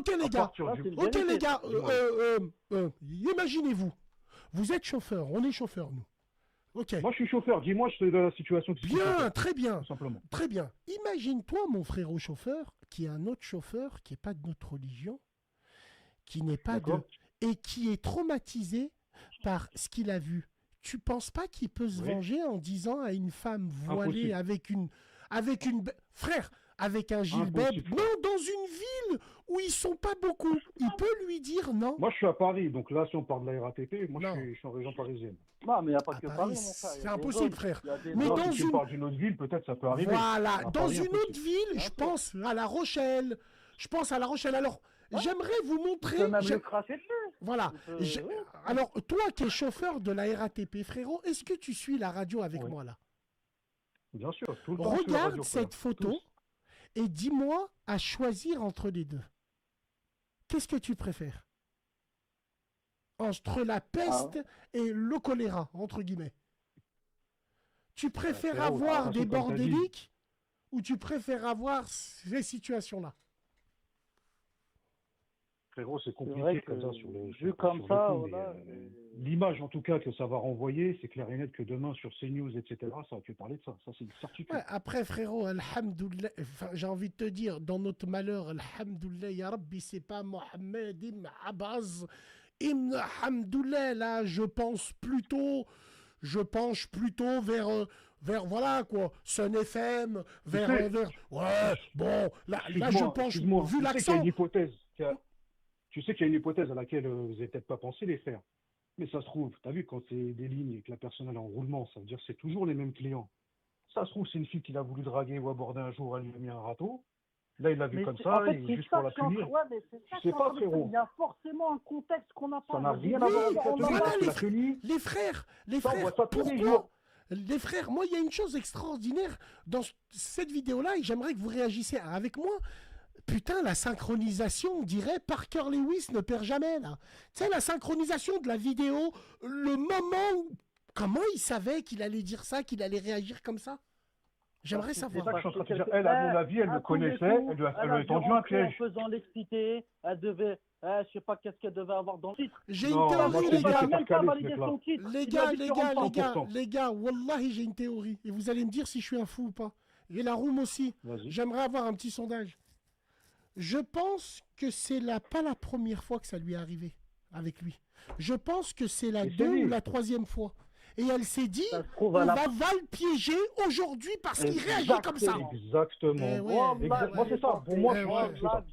Ok les À gars, partir du... ok les gars, Dis-moi. imaginez-vous, vous êtes chauffeur, on est chauffeur nous. Ok, Moi, je suis chauffeur. Dis-moi, je te donne la situation, qu'est-ce qu'il faut bien, faire, très bien, tout simplement. très bien. Imagine-toi mon frérot chauffeur, qui est un autre chauffeur, qui n'est pas de notre religion, qui n'est pas de... D'accord? et qui est traumatisé par ce qu'il a vu. Tu penses pas qu'il peut se Oui. venger en disant à une femme voilée Impossible. frère, avec un gilbert, Impossible, non, frère. dans une ville où ils sont pas beaucoup, il peut lui dire non. Moi, je suis à Paris. Donc là, si on parle de la RATP, moi, Non, je suis en région parisienne. Non, mais il n'y a pas à que Paris, Paris, mon frère. Il y c'est a des impossible, zones. frère. Il y a des Mais zones. Non, dans si tu me une, parles d'une autre ville, peut-être ça peut arriver. voilà, À dans Paris, une autre impossible. ville, Bien je sûr. pense à La Rochelle. Je pense à La Rochelle. Alors, Ouais. j'aimerais vous Il montrer. peut même le cracher dessus. Voilà. Il peut- ouais. Alors, toi qui es chauffeur de la RATP, frérot, est-ce que tu suis la radio avec Oui. moi là? Bien sûr, tout le temps sur la Regarde radio, frère. cette photo Tous. et dis-moi à choisir entre les deux. Qu'est-ce que tu préfères? Entre la Ah, peste et le choléra, entre guillemets. Tu préfères frérot, de toute avoir façon, des comme t'as dit. bordéliques ou tu préfères avoir ces situations-là? Frérot, c'est c'est compliqué vrai comme que ça sur le, vu sur, comme sur le ça, coup, mais voilà. l'image en tout cas que ça va renvoyer, c'est clair et net que demain sur CNews, etc., ça va que parler de ça. Ça, c'est une certitude. Ouais, après, frérot, alhamdoulilah, enfin, j'ai envie de te dire, dans notre malheur, alhamdoulilah, ya Rabbi, c'est pas Mohamed Ibn Abbas, Ibn Hamdoulilah, là, je penche plutôt vers voilà, quoi, Sun FM, sais, ouais, bon, là, je penche, excuse-moi, vu tu sais qu'il y a l'accent, une hypothèse, tu sais qu'il y a une hypothèse à laquelle vous n'avez peut-être pas pensé les faire. Mais ça se trouve, tu as vu, quand c'est des lignes et que la personne elle est en roulement, ça veut dire que c'est toujours les mêmes clients. Ça se trouve, c'est une fille qu'il a voulu draguer ou aborder un jour, elle lui a mis un râteau. Là, il l'a vu Mais comme c'est- ça, en fait, et c'est juste ça pour la que je suis en train- punir. ouais, mais c'est ça Je que je sais suis en pas, train de dire. frérot. Il y a forcément un contexte qu'on n'a pas. Ça n'a Il y a rien à des voir choses avec la qu'on tenue, n'a voilà, parce que pas. la tenue, les ça, on frères, voit ça tous les pourquoi? jours. Les frères, moi, il y a une chose extraordinaire dans cette vidéo-là et j'aimerais que vous réagissiez avec moi. Putain, la synchronisation, on dirait Parker Lewis ne perd jamais, là. Tu sais, la synchronisation de la vidéo, le moment où... Comment il savait qu'il allait dire ça, qu'il allait réagir comme ça? J'aimerais C'est savoir. ça que je suis en train de te dire. Quelque- Elle, à mon avis, elle à le tous les connaissait, coups, elle lui elle a a dû tendu un rentrer en piège. faisant l'expliquer. Elle devait, je sais pas qu'est-ce qu'elle devait avoir dans le titre. J'ai une Non, moi, théorie, je les te dis, Il gars. n'a c'est même pas calé, ce validé mec-là. son titre. Les Il a gars, dit les tu gars, rentres les pas. gars, 100%. les gars, Wallahi, j'ai une théorie. Et vous allez me dire si je suis un fou ou pas. Et la room aussi. Vas-y. J'aimerais avoir un petit sondage. Je pense que c'est pas la première fois que ça lui est arrivé avec lui. Je pense que c'est la Mais c'est deux ou lui. la troisième fois. Et elle s'est dit, Ça se trouve on à la- va le piéger aujourd'hui parce qu'il réagit comme ça. Exactement. Eh ouais, Oh, Exact- là, Moi, c'est ça. Pour moi, Eh je suis ouais. sûr que c'est ça.